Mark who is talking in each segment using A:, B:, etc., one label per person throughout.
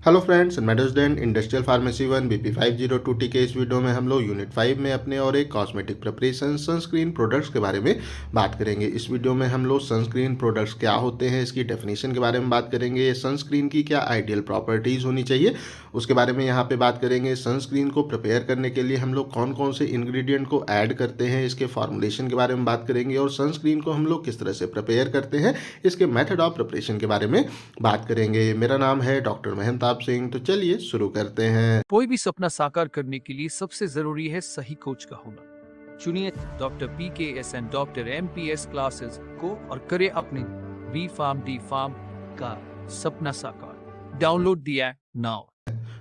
A: Hello friends, मेडोजडेन industrial pharmacy 1 BP502T के इस वीडियो में हम लोग यूनिट 5 में अपने और एक कॉस्मेटिक प्रिपरेशन सनस्क्रीन प्रोडक्ट्स के बारे में बात करेंगे। इस वीडियो में हम लोग सनस्क्रीन प्रोडक्ट्स क्या होते हैं, इसकी डेफिनेशन के बारे में बात करेंगे। सनस्क्रीन की क्या आइडियल प्रॉपर्टीज़ होनी चाहिए उसके बारे में यहाँ पे बात करेंगे। सनस्क्रीन को प्रिपेयर करने के लिए हम लोग कौन कौन से इंग्रेडिएंट को ऐड करते हैं, इसके फॉर्मुलेशन के बारे में बात करेंगे। और सनस्क्रीन को हम लोग किस तरह से प्रिपेयर करते हैं, इसके मेथड ऑफ प्रिपरेशन के बारे में बात करेंगे। मेरा नाम है डॉक्टर महंताब सिंह। तो चलिए शुरू करते हैं।
B: कोई भी सपना साकार करने के लिए सबसे जरूरी है सही कोच का होना। चुनिए doctor PKS and doctor MPS classes को और करें अपने बी फार्म डी फार्म का सपना साकार। Download the app now.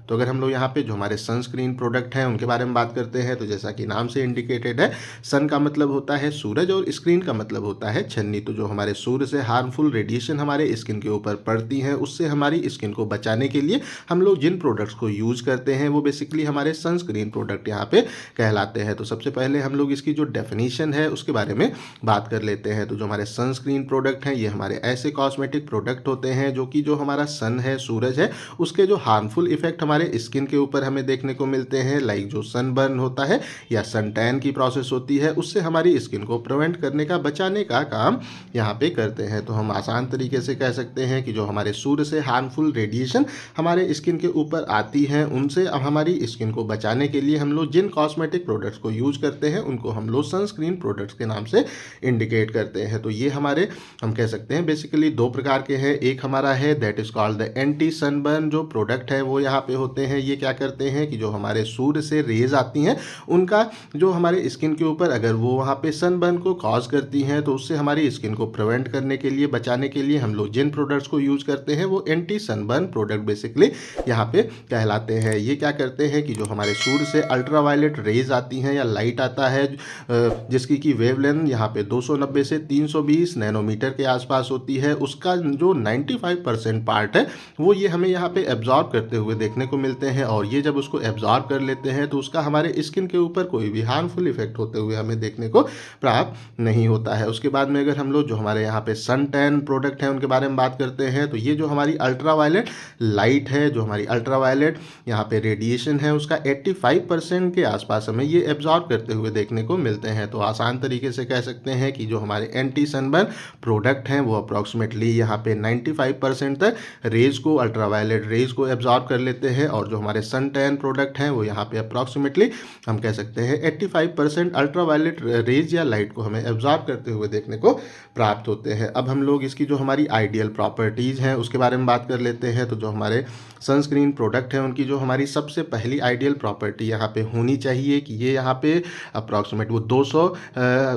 A: तो अगर हम लोग यहाँ पे जो हमारे सनस्क्रीन प्रोडक्ट हैं उनके बारे में बात करते हैं, तो जैसा कि नाम से इंडिकेटेड है, सन का मतलब होता है सूरज और स्क्रीन का मतलब होता है छन्नी। तो जो हमारे सूर्य से हार्मफुल रेडिएशन हमारे स्किन के ऊपर पड़ती हैं, उससे हमारी स्किन को बचाने के लिए हम लोग जिन प्रोडक्ट्स को यूज़ करते हैं वो बेसिकली हमारे सनस्क्रीन प्रोडक्ट यहाँ पे कहलाते हैं। तो सबसे पहले हम लोग इसकी जो डेफिनेशन है उसके बारे में बात कर लेते हैं। तो जो हमारे सनस्क्रीन प्रोडक्ट हैं, ये हमारे ऐसे कॉस्मेटिक प्रोडक्ट होते हैं जो कि जो हमारा सन है, सूरज है, उसके जो हार्मफुल इफेक्ट हमारे स्किन के ऊपर हमें देखने को मिलते हैं, लाइक जो सनबर्न होता है या सन टैन की प्रोसेस होती है, उससे हमारी स्किन को प्रिवेंट करने का, बचाने का काम यहाँ पे करते हैं। तो हम आसान तरीके से कह सकते हैं कि जो हमारे सूर्य से हार्मफुल रेडिएशन हमारे स्किन के ऊपर आती हैं, उनसे अब हमारी स्किन को बचाने के लिए हम लोग जिन कॉस्मेटिक प्रोडक्ट्स को यूज करते हैं उनको हम लोग सनस्क्रीन प्रोडक्ट्स के नाम से इंडिकेट करते हैं। तो ये हमारे हम कह सकते हैं बेसिकली दो प्रकार के हैं। एक हमारा है that is called the anti sunburn जो प्रोडक्ट है वो यहाँ पे होते हैं। ये क्या करते हैं कि जो हमारे सूर्य से रेज आती हैं उनका जो हमारे स्किन के ऊपर अगर वो वहाँ पे सनबर्न को कॉज करती हैं, तो उससे हमारी स्किन को प्रिवेंट करने के लिए, बचाने के लिए हम लोग जिन प्रोडक्ट्स को यूज करते हैं वो एंटी सनबर्न प्रोडक्ट बेसिकली यहाँ पे कहलाते हैं। ये क्या करते हैं कि जो हमारे सूर्य से अल्ट्रावायलेट रेज आती हैं या लाइट आता है जिसकी की वेवलेंथ यहाँ पे 290 से 320 नैनोमीटर के आसपास होती है, उसका जो 95% पार्ट है वो ये हमें यहाँ पे एब्जॉर्ब करते हुए देखने को मिलते हैं। और ये जब उसको एब्जॉर्ब कर लेते हैं तो उसका हमारे स्किन के ऊपर कोई भी हार्मफुल इफेक्ट होते हुए हमें देखने को प्राप्त नहीं होता है। उसके बाद में अगर हम लोग जो हमारे यहाँ पे सन टैन प्रोडक्ट हैं उनके बारे में बात करते हैं, तो ये जो हमारी अल्ट्रावायलेट लाइट है, जो हमारी अल्ट्रावायलेट यहाँ पे रेडिएशन है, उसका 85% के आसपास हमें ये एब्जॉर्ब करते हुए देखने को मिलते हैं। तो आसान तरीके से कह सकते हैं कि जो हमारे एंटी सनबर्न प्रोडक्ट हैं वो अप्रॉक्सीमेटली यहाँ पे 95% तक रेज को, अल्ट्रावायलेट रेज को एब्जॉर्ब कर लेते हैं। और जो हमारे सन टैन प्रोडक्ट हैं वो यहाँ पे अप्रॉक्सीमेटली हम कह सकते हैं 85% अल्ट्रावायलेट रेज या लाइट को हमें एब्जॉर्ब करते हुए देखने को प्राप्त होते हैं। अब हम लोग इसकी जो हमारी आइडियल प्रॉपर्टीज़ हैं उसके बारे में बात कर लेते हैं। तो जो हमारे सनस्क्रीन प्रोडक्ट हैं उनकी जो हमारी सबसे पहली आइडियल प्रॉपर्टी यहाँ पे होनी चाहिए कि ये यहाँ पे अप्रॉक्सीमेट वो 200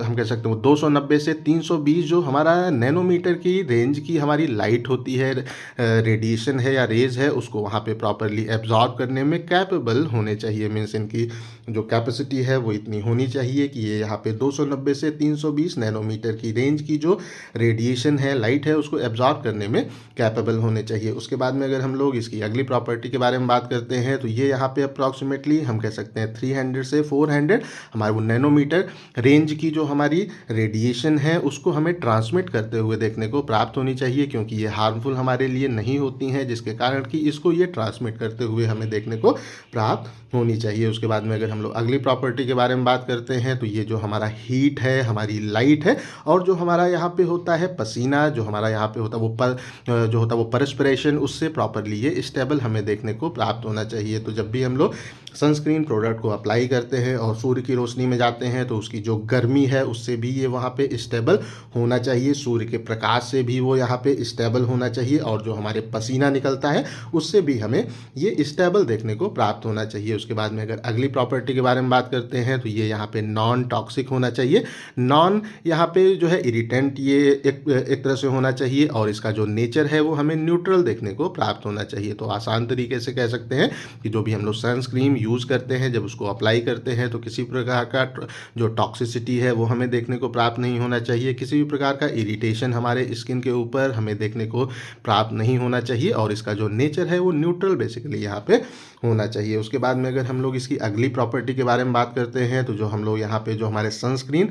A: हम कह सकते हैं वो 290 से 320 जो हमारा नैनोमीटर की रेंज की हमारी लाइट होती है, रेडिएशन है या रेज है, उसको वहाँ पे प्रॉपरली एब्जॉर्ब करने में कैपेबल होने चाहिए। मीन्स इनकी जो कैपेसिटी है वो इतनी होनी चाहिए कि ये यहाँ पे 290 से 320 नैनोमीटर की रेंज की जो रेडिएशन है, लाइट है, उसको एब्जॉर्ब करने में कैपेबल होने चाहिए। उसके बाद में अगर हम लोग इसकी अगली प्रॉपर्टी के बारे में बात करते हैं, तो ये यहाँ पे अप्रॉक्सीमेटली हम कह सकते हैं 300 से 400 हमारे वो नैनोमीटर रेंज की जो हमारी रेडिएशन है उसको हमें ट्रांसमिट करते हुए देखने को प्राप्त होनी चाहिए, क्योंकि ये हार्मफुल हमारे लिए नहीं होती हैं, जिसके कारण कि इसको ये ट्रांसमिट करते हुए हमें देखने को प्राप्त होनी चाहिए। उसके बाद में अगर हम लोग अगली प्रॉपर्टी के बारे में बात करते हैं, तो ये जो हमारा हीट है, हमारी लाइट है, और जो हमारा यहाँ पे होता है पसीना, जो हमारा यहाँ पे होता है वो परस्पिरेशन, उससे प्रॉपरली ये स्टेबल हमें देखने को प्राप्त होना चाहिए। तो जब भी हम लोग सनस्क्रीन प्रोडक्ट को अप्लाई करते हैं और सूर्य की रोशनी में जाते हैं, तो उसकी जो गर्मी है उससे भी ये वहाँ पे स्टेबल होना चाहिए, सूर्य के प्रकाश से भी वो यहाँ पे स्टेबल होना चाहिए, और जो हमारे पसीना निकलता है उससे भी हमें ये स्टेबल देखने को प्राप्त होना चाहिए। उसके बाद में अगर अगली प्रॉपर्टी के बारे में बात करते हैं, तो ये यहाँ पे नॉन टॉक्सिक होना चाहिए। नॉन यहाँ पे जो है इरिटेंट ये एक तरह से होना चाहिए, और इसका जो नेचर है वो हमें न्यूट्रल देखने को प्राप्त होना चाहिए। तो आसान तरीके से कह सकते हैं कि जो भी हम लोग सनस्क्रीन यूज़ करते हैं, जब उसको अप्लाई करते हैं तो किसी प्रकार का जो टॉक्सिसिटी है वो हमें देखने को प्राप्त नहीं होना चाहिए, किसी भी प्रकार का इरिटेशन हमारे स्किन के ऊपर हमें देखने को प्राप्त नहीं होना चाहिए, और इसका जो नेचर है वो न्यूट्रल बेसिकली बेसिकली यहाँ पे होना चाहिए। उसके बाद में अगर हम लोग इसकी अगली प्रॉपर्टी के बारे में बात करते हैं तो जो हम लोग यहाँ पे जो हमारे सनस्क्रीन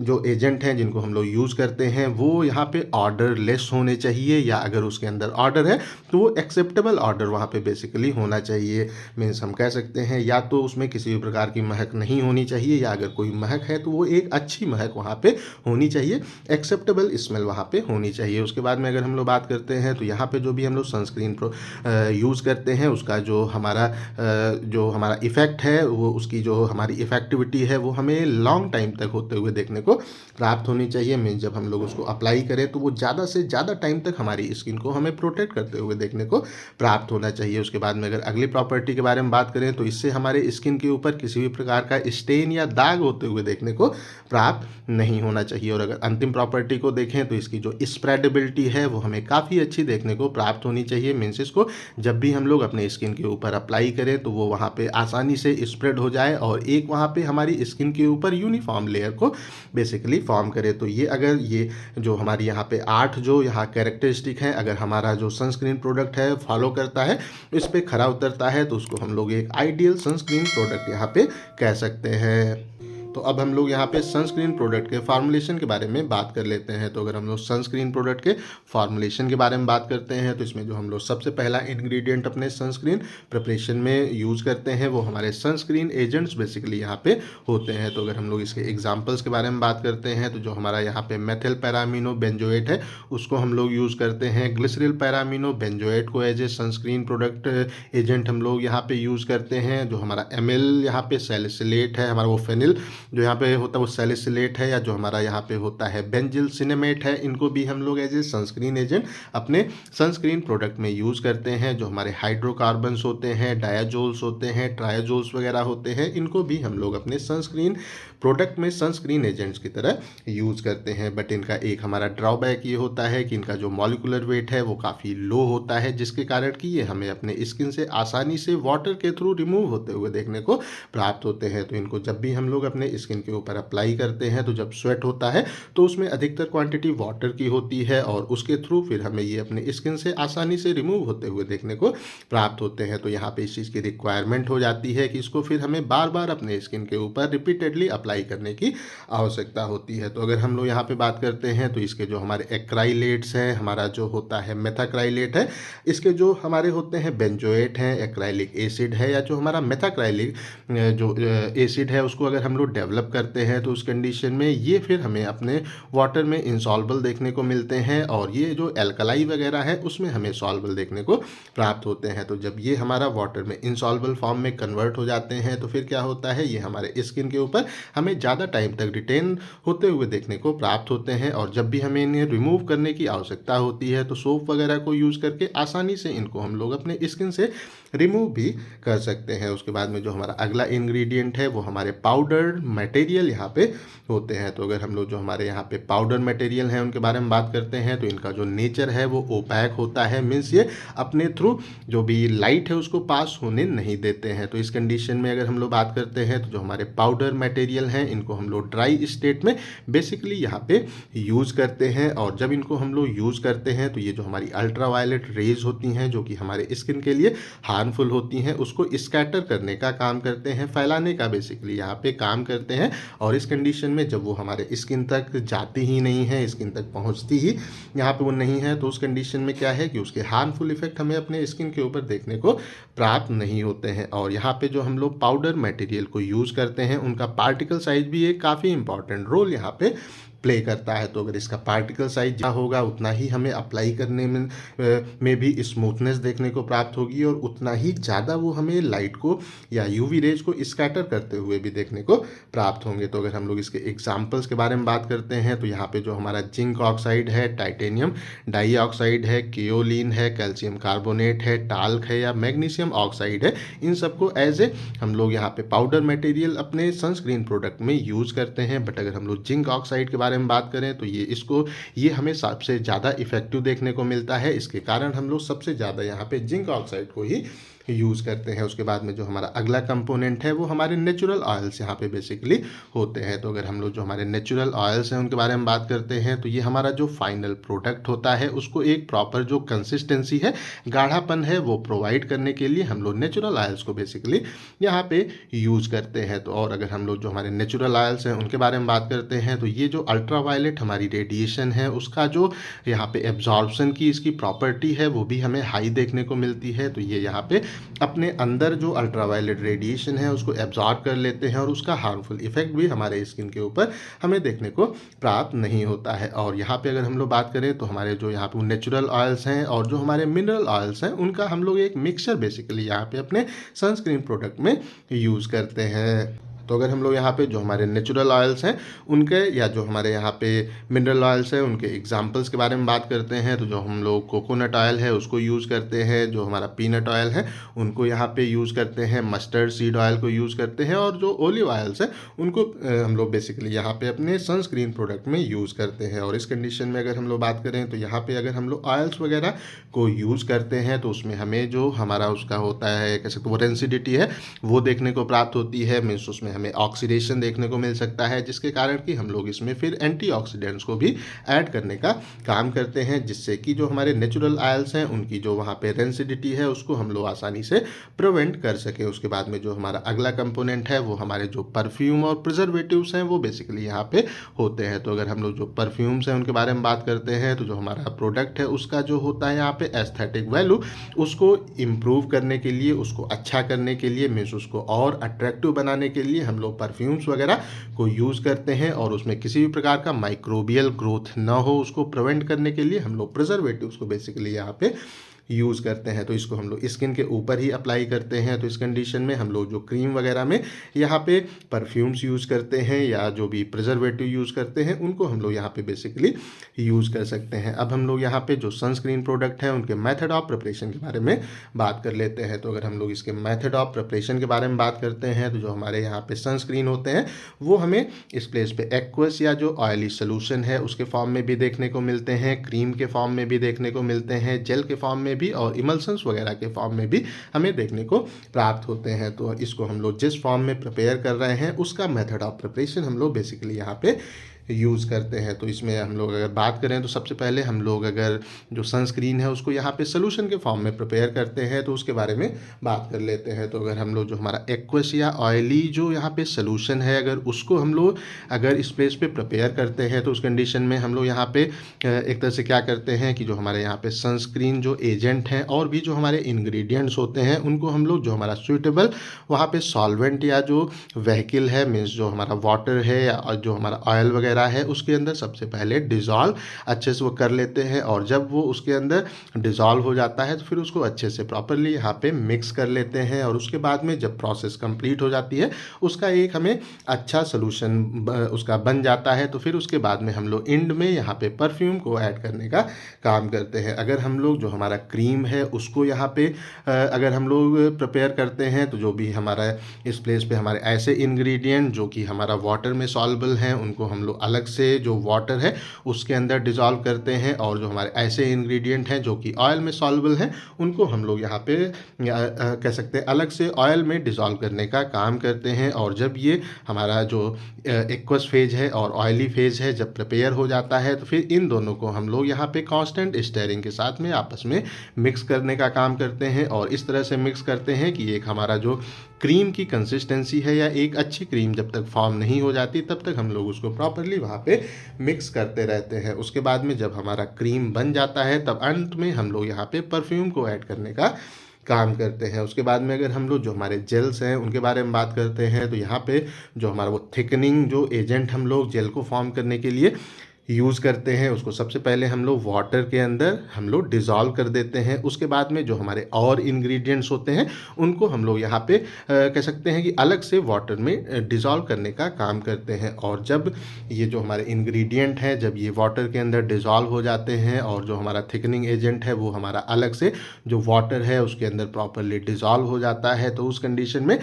A: जो एजेंट हैं जिनको हम लोग यूज़ करते हैं वो यहाँ पे ऑर्डर लेस होने चाहिए, या अगर उसके अंदर ऑर्डर है तो वो एक्सेप्टेबल ऑर्डर वहाँ पे बेसिकली होना चाहिए। मीन्स हम कह सकते हैं या तो उसमें किसी भी प्रकार की महक नहीं होनी चाहिए, या अगर कोई महक है तो वो एक अच्छी महक वहाँ पे होनी चाहिए, एक्सेप्टेबल स्मेल वहाँ पे होनी चाहिए। उसके बाद में अगर हम लोग बात करते हैं तो यहाँ पे जो भी हम लोग सनस्क्रीन यूज़ करते हैं उसका जो हमारा इफ़ेक्ट है वो उसकी जो हमारी इफ़ेक्टिविटी है वो हमें लॉन्ग टाइम तक होते हुए देखने को प्राप्त होनी चाहिए। मीन्स जब हम लोग उसको अप्लाई करें तो वो ज़्यादा से ज़्यादा टाइम तक हमारी स्किन को हमें प्रोटेक्ट करते हुए देखने को प्राप्त होना चाहिए। उसके बाद में अगर अगली प्रॉपर्टी के बारे में बात करें तो इससे हमारे स्किन के ऊपर किसी भी प्रकार का स्टेन या दाग होते हुए देखने को प्राप्त नहीं होना चाहिए। और अगर अंतिम प्रॉपर्टी को देखें तो इसकी जो स्प्रेडेबिलिटी है वो हमें काफ़ी अच्छी देखने को प्राप्त होनी चाहिए। मीन्स इसको जब भी हम लोग अपने स्किन के ऊपर अप्लाई करें तो वो वहाँ पे आसानी से स्प्रेड हो जाए और एक वहाँ पे हमारी स्किन के ऊपर यूनिफॉर्म लेयर को बेसिकली फॉर्म करे। तो ये जो हमारी यहाँ पे 8 जो यहाँ कैरेक्टरिस्टिक हैं अगर हमारा जो सनस्क्रीन प्रोडक्ट है फॉलो करता है, इस पे खरा उतरता है, तो उसको हम लोग एक आइडियल सनस्क्रीन प्रोडक्ट यहाँ पे कह सकते हैं। तो अब हम लोग यहाँ पे सनस्क्रीन प्रोडक्ट के फार्मूलेशन के बारे में बात कर लेते हैं। तो अगर हम लोग सनस्क्रीन प्रोडक्ट के फार्मूलेशन के बारे में बात करते हैं तो इसमें जो हम लोग सबसे पहला इंग्रेडिएंट अपने सनस्क्रीन प्रिपरेशन में यूज़ करते हैं वो हमारे सनस्क्रीन एजेंट्स बेसिकली यहाँ पे होते हैं। तो अगर हम लोग इसके एग्जाम्पल्स के बारे में बात करते हैं तो जो हमारा यहाँ पे मेथिल पैरामिनो बेंजोएट है उसको हम लोग यूज़ करते हैं। ग्लिसरिल पैरामिनो बेंजोएट को as a sunscreen product agent हम लोग यहाँ पे यूज़ करते हैं। जो हमारा एमिल यहाँ पे सैलिसिलेट है, हमारा वो फेनिल जो यहाँ पे होता है वो सैलिसिलेट है, या जो हमारा यहाँ पे होता है बेंजिल सिनेमेट है, इनको भी हम लोग एज ए सनस्क्रीन एजेंट अपने सनस्क्रीन प्रोडक्ट में यूज़ करते हैं। जो हमारे हाइड्रोकार्बन्स होते हैं, डायाजोल्स होते हैं, ट्रायाजोल्स वगैरह होते हैं, इनको भी हम लोग अपने सनस्क्रीन प्रोडक्ट में सनस्क्रीन एजेंट्स की तरह यूज़ करते हैं। बट इनका एक हमारा ड्रॉबैक ये होता है कि इनका जो मॉलिकुलर वेट है वो काफ़ी लो होता है, जिसके कारण कि ये हमें अपने स्किन से आसानी से वाटर के थ्रू रिमूव होते हुए देखने को प्राप्त होते हैं। तो इनको जब भी हम लोग अपने स्किन के ऊपर अप्लाई करते हैं तो जब स्वेट होता है तो उसमें अधिकतर क्वांटिटी वाटर की होती है और उसके थ्रू फिर हमें ये अपने स्किन से आसानी से रिमूव होते हुए देखने को प्राप्त होते हैं। तो यहाँ पे इस चीज़ की रिक्वायरमेंट हो जाती है कि इसको फिर हमें बार बार अपने स्किन के ऊपर रिपीटेडली अप्लाई करने की आवश्यकता होती है। तो अगर हम लोग यहाँ पे बात करते हैं तो इसके जो हमारे एक्राइलेट्स हैं, हमारा जो होता है मेथाक्राइलेट है, इसके जो हमारे होते हैं बेंजोएट हैं, एक्राइलिक एसिड है, या जो हमारा मेथाक्राइलिक जो एसिड है उसको अगर हम लोग डेवलप करते हैं तो उस कंडीशन में ये फिर हमें अपने वाटर में इंसॉल्बल देखने को मिलते हैं, और ये जो एल्कलाई वगैरह है उसमें हमें सॉल्बल देखने को प्राप्त होते हैं। तो जब ये हमारा वाटर में इंसॉल्बल फॉर्म में कन्वर्ट हो जाते हैं तो फिर क्या होता है, ये हमारे स्किन के ऊपर हमें ज़्यादा टाइम तक रिटेन होते हुए देखने को प्राप्त होते हैं। और जब भी हमें इन्हें रिमूव करने की आवश्यकता होती है तो सोप वगैरह को यूज़ करके आसानी से इनको हम लोग अपने स्किन से रिमूव भी कर सकते हैं। उसके बाद में जो हमारा अगला इंग्रेडिएंट है वो हमारे पाउडर मटेरियल यहाँ पे होते हैं। तो अगर हम लोग जो हमारे यहाँ पे पाउडर मटेरियल हैं उनके बारे में बात करते हैं तो इनका जो नेचर है वो ओपैक होता है। मीन्स ये अपने थ्रू जो भी लाइट है उसको पास होने नहीं देते हैं। तो इस कंडीशन में अगर हम लोग बात करते हैं तो जो हमारे पाउडर मटेरियल हैं इनको हम लोग ड्राई स्टेट में बेसिकली यहाँ पे यूज़ करते हैं। और जब इनको हम लोग यूज़ करते हैं तो ये जो हमारी अल्ट्रावायलेट रेज होती हैं जो कि हमारे स्किन के लिए हार्मफुल होती हैं उसको स्कैटर करने का काम करते हैं, फैलाने का बेसिकली यहाँ पे काम करते हैं। और इस कंडीशन में जब वो हमारे स्किन तक जाती ही नहीं है, स्किन तक पहुँचती ही यहाँ पे वो नहीं है, तो उस कंडीशन में क्या है कि उसके हार्मफुल इफेक्ट हमें अपने स्किन के ऊपर देखने को प्राप्त नहीं होते हैं। और यहाँ पे जो हम लोग पाउडर मटेरियल को यूज़ करते हैं उनका पार्टिकल साइज भी एक काफ़ी इंपॉर्टेंट रोल यहाँ पे प्ले करता है। तो अगर इसका पार्टिकल साइज ज़्यादा होगा उतना ही हमें अप्लाई करने में भी स्मूथनेस देखने को प्राप्त होगी, और उतना ही ज़्यादा वो हमें लाइट को या यूवी रेज को स्कैटर करते हुए भी देखने को प्राप्त होंगे। तो अगर हम लोग इसके एग्जांपल्स के बारे में बात करते हैं तो यहाँ पे जो हमारा जिंक ऑक्साइड है, टाइटेनियम डाइऑक्साइड है, केओलिन है, कैल्शियम कार्बोनेट है, टाल्क है, या मैग्नीशियम ऑक्साइड है, इन सबको एज ए हम लोग यहाँ पे पाउडर मटेरियल अपने सनस्क्रीन प्रोडक्ट में यूज़ करते हैं। बट अगर हम लोग जिंक ऑक्साइड के बारे बारे में बात करें तो ये हमें सबसे ज़्यादा इफ़ेक्टिव देखने को मिलता है। इसके कारण हम लोग सबसे ज़्यादा यहाँ पे जिंक ऑक्साइड को ही यूज़ करते हैं। उसके बाद में जो हमारा अगला कंपोनेंट है वो हमारे नेचुरल ऑयल्स यहाँ पे बेसिकली होते हैं। तो अगर हम लोग जो हमारे नेचुरल ऑयल्स हैं उनके बारे में बात करते हैं तो ये हमारा जो फाइनल प्रोडक्ट होता है उसको एक प्रॉपर जो कंसिस्टेंसी है, गाढ़ापन है, वो प्रोवाइड करने के लिए हम लोग नेचुरल ऑयल्स को बेसिकली यहाँ पे यूज़ करते हैं। तो और अगर हम लोग जो हमारे नेचुरल ऑयल्स हैं उनके बारे में बात करते हैं तो ये जो अल्ट्रावायलेट हमारी रेडिएशन है उसका जो यहाँ पे एब्जॉर्प्शन की इसकी प्रॉपर्टी है वो भी हमें हाई देखने को मिलती है। तो ये यहाँ पे अपने अंदर जो अल्ट्रावायलेट रेडिएशन है उसको एब्जॉर्ब कर लेते हैं और उसका हार्मफुल इफेक्ट भी हमारे स्किन के ऊपर हमें देखने को प्राप्त नहीं होता है। और यहाँ पे अगर हम लोग बात करें तो हमारे जो यहाँ पे नेचुरल ऑयल्स हैं और जो हमारे मिनरल ऑयल्स हैं उनका हम लोग एक मिक्सचर बेसिकली यहाँ पे अपने सनस्क्रीन प्रोडक्ट में यूज़ करते हैं। तो अगर हम लोग यहाँ पे जो हमारे नेचुरल ऑयल्स हैं उनके या जो हमारे यहाँ पे मिनरल ऑयल्स हैं उनके एग्जांपल्स के बारे में बात करते हैं तो जो हम लोग कोकोनट ऑयल है उसको यूज़ करते हैं, जो हमारा पीनट ऑयल है उनको यहाँ पे यूज़ करते हैं, मस्टर्ड सीड ऑयल को यूज़ करते हैं और जो ओलिव ऑयल्स हैं उनको हम लोग बेसिकली यहाँ पे अपने सनस्क्रीन प्रोडक्ट में यूज़ करते हैं। और इस कंडीशन में अगर हम लोग बात करें तो यहाँ पे अगर हम लोग ऑयल्स वगैरह को यूज़ करते हैं तो उसमें हमें जो हमारा उसका होता है कैसे वो रेंसिडिटी है वो देखने को प्राप्त होती है। मीन्स उसमें हमें ऑक्सीडेशन देखने को मिल सकता है जिसके कारण कि हम लोग इसमें फिर एंटीऑक्सीडेंट्स को भी ऐड करने का काम करते हैं, जिससे कि जो हमारे नेचुरल ऑयल्स हैं उनकी जो वहाँ पे रेंसिडिटी है उसको हम लोग आसानी से प्रिवेंट कर सकें। उसके बाद में जो हमारा अगला कंपोनेंट है वो हमारे जो परफ्यूम और प्रिजर्वेटिव्स हैं वो बेसिकली यहाँ पे होते हैं। तो अगर हम लोग जो परफ्यूम्स हैं उनके बारे में बात करते हैं तो जो हमारा प्रोडक्ट है उसका जो होता है यहाँ पे एस्थेटिक वैल्यू उसको इम्प्रूव करने के लिए, उसको अच्छा करने के लिए, मीन्स उसको और अट्रैक्टिव बनाने के लिए हम लोग परफ्यूम्स वगैरह को यूज़ करते हैं। और उसमें किसी भी प्रकार का माइक्रोबियल ग्रोथ ना हो उसको प्रिवेंट करने के लिए हम लोग प्रिजर्वेटिव्स को बेसिकली यहाँ पे यूज़ करते हैं। तो इसको हम लोग स्किन के ऊपर ही अप्लाई करते हैं। तो इस कंडीशन में हम लोग जो क्रीम वगैरह में यहाँ पे परफ्यूम्स यूज़ करते हैं या जो भी प्रिजर्वेटिव यूज़ करते हैं उनको हम लोग यहाँ पे बेसिकली यूज़ कर सकते हैं। अब हम लोग यहाँ पे जो सनस्क्रीन प्रोडक्ट हैं उनके मेथड ऑफ प्रिपरेशन के बारे में बात कर लेते हैं। तो अगर हम लोग इसके मेथड ऑफ प्रिपरेशन के बारे में बात करते हैं तो जो हमारे यहाँ पे सनस्क्रीन होते हैं वो हमें इस प्लेस पे एक्वस या जो ऑयली सोल्यूशन है उसके फॉर्म में भी देखने को मिलते हैं, क्रीम के फॉर्म में भी देखने को मिलते हैं, जेल के फॉर्म में भी और इमल्सन्स वगैरह के फॉर्म में भी हमें देखने को प्राप्त होते हैं। तो इसको हम लोग जिस फॉर्म में प्रिपेयर कर रहे हैं उसका मेथड ऑफ प्रिपरेशन हम लोग बेसिकली यहाँ पे यूज़ करते हैं। तो इसमें हम लोग अगर बात करें तो सबसे पहले हम लोग अगर जो सनस्क्रीन है उसको यहाँ पे सोल्यूशन के फॉर्म में प्रिपेयर करते हैं तो उसके बारे में बात कर लेते हैं। तो अगर हम लोग जो हमारा एक्वस या ऑयली जो यहाँ पे सोल्यूशन है अगर उसको हम लोग अगर इस प्लेस पे प्रिपेयर करते हैं तो उस कंडीशन में हम लोग यहाँ पे एक तरह से क्या करते हैं कि जो हमारे यहाँ पे सनस्क्रीन जो एजेंट हैं और भी जो हमारे इंग्रेडिएंट्स होते हैं उनको हम लोग जो हमारा सुइटेबल वहाँ पे सॉल्वेंट या जो व्हीकल है, मीन्स जो हमारा वाटर है या जो हमारा ऑयल वगैरह है उसके अंदर सबसे पहले डिज़ोल्व अच्छे से वो कर लेते हैं। और जब वो उसके अंदर डिज़ोल्व हो जाता है तो फिर उसको अच्छे से प्रॉपरली यहाँ पे मिक्स कर लेते हैं। और उसके बाद में जब प्रोसेस कंप्लीट हो जाती है उसका एक हमें अच्छा सोल्यूशन उसका बन जाता है। तो फिर उसके बाद में हम लोग एंड में यहाँ पे परफ्यूम को ऐड करने का काम करते हैं। अगर हम लोग जो हमारा क्रीम है उसको यहाँ पे अगर हम लोग प्रिपेयर करते हैं तो जो भी हमारा इस प्लेस पे हमारे ऐसे इंग्रेडिएंट जो कि हमारा वाटर में सॉल्युबल हैं उनको हम लोग अलग से जो वाटर है उसके अंदर डिज़ोल्व करते हैं और जो हमारे ऐसे इंग्रेडिएंट हैं जो कि ऑयल में सॉल्युबल हैं उनको हम लोग यहाँ पे कह सकते हैं अलग से ऑयल में डिज़ोल्व करने का काम करते हैं। और जब ये हमारा जो एक्वस फेज है और ऑयली फेज है जब प्रिपेयर हो जाता है तो फिर इन दोनों को हम लोग यहाँ पे कांस्टेंट स्टेयरिंग के साथ में आपस में मिक्स करने का काम करते हैं। और इस तरह से मिक्स करते हैं कि एक हमारा जो क्रीम की कंसिस्टेंसी है या एक अच्छी क्रीम जब तक फॉर्म नहीं हो जाती तब तक हम लोग उसको प्रॉपरली वहाँ पे मिक्स करते रहते हैं। उसके बाद में जब हमारा क्रीम बन जाता है तब अंत में हम लोग यहाँ पे परफ्यूम को ऐड करने का काम करते हैं। उसके बाद में अगर हम लोग जो हमारे जेल्स हैं उनके बारे में बात करते हैं तो यहाँ पे जो हमारा वो थिकनिंग जो एजेंट हम लोग जेल को फॉर्म करने के लिए यूज़ करते हैं उसको सबसे पहले हम लोग वाटर के अंदर हम लोग डिज़ोल्व कर देते हैं। उसके बाद में जो हमारे और इंग्रेडिएंट्स होते हैं उनको हम लोग यहाँ पे कह सकते हैं कि अलग से वाटर में डिज़ोल्व करने का काम करते हैं। और जब ये जो हमारे इंग्रेडिएंट हैं जब ये वाटर के अंदर डिज़ोल्व हो जाते हैं और जो हमारा थिकनिंग एजेंट है वो हमारा अलग से जो वाटर है उसके अंदर प्रॉपरली डिज़ोल्व हो जाता है, तो उस कंडीशन में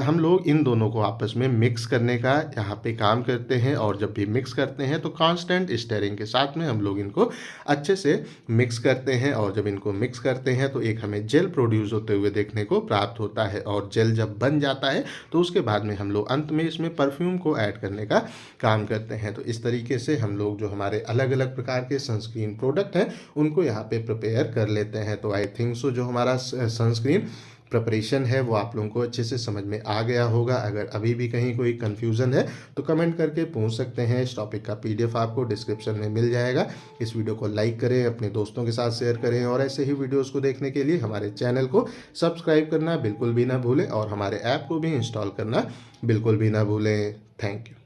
A: हम लोग इन दोनों को आपस में मिक्स करने का यहाँ पे काम करते हैं। और जब भी मिक्स करते हैं तो कांस्टेंट स्टेरिंग के साथ में हम लोग इनको अच्छे से मिक्स करते हैं। और जब इनको मिक्स करते हैं तो एक हमें जेल प्रोड्यूस होते हुए देखने को प्राप्त होता है। और जेल जब बन जाता है तो उसके बाद में हम लोग अंत में इसमें परफ्यूम को ऐड करने का काम करते हैं। तो इस तरीके से हम लोग जो हमारे अलग अलग प्रकार के सनस्क्रीन प्रोडक्ट हैं उनको यहाँ पे प्रिपेयर कर लेते हैं। तो आई थिंक सो जो हमारा सनस्क्रीन प्रिपरेशन है वो आप लोगों को अच्छे से समझ में आ गया होगा। अगर अभी भी कहीं कोई कन्फ्यूज़न है तो कमेंट करके पूछ सकते हैं। इस टॉपिक का PDF आपको डिस्क्रिप्शन में मिल जाएगा। इस वीडियो को लाइक करें, अपने दोस्तों के साथ शेयर करें और ऐसे ही वीडियोज़ को देखने के लिए हमारे चैनल को सब्सक्राइब करना बिल्कुल भी ना भूलें और हमारे ऐप को भी इंस्टॉल करना बिल्कुल भी ना भूलें। Thank you.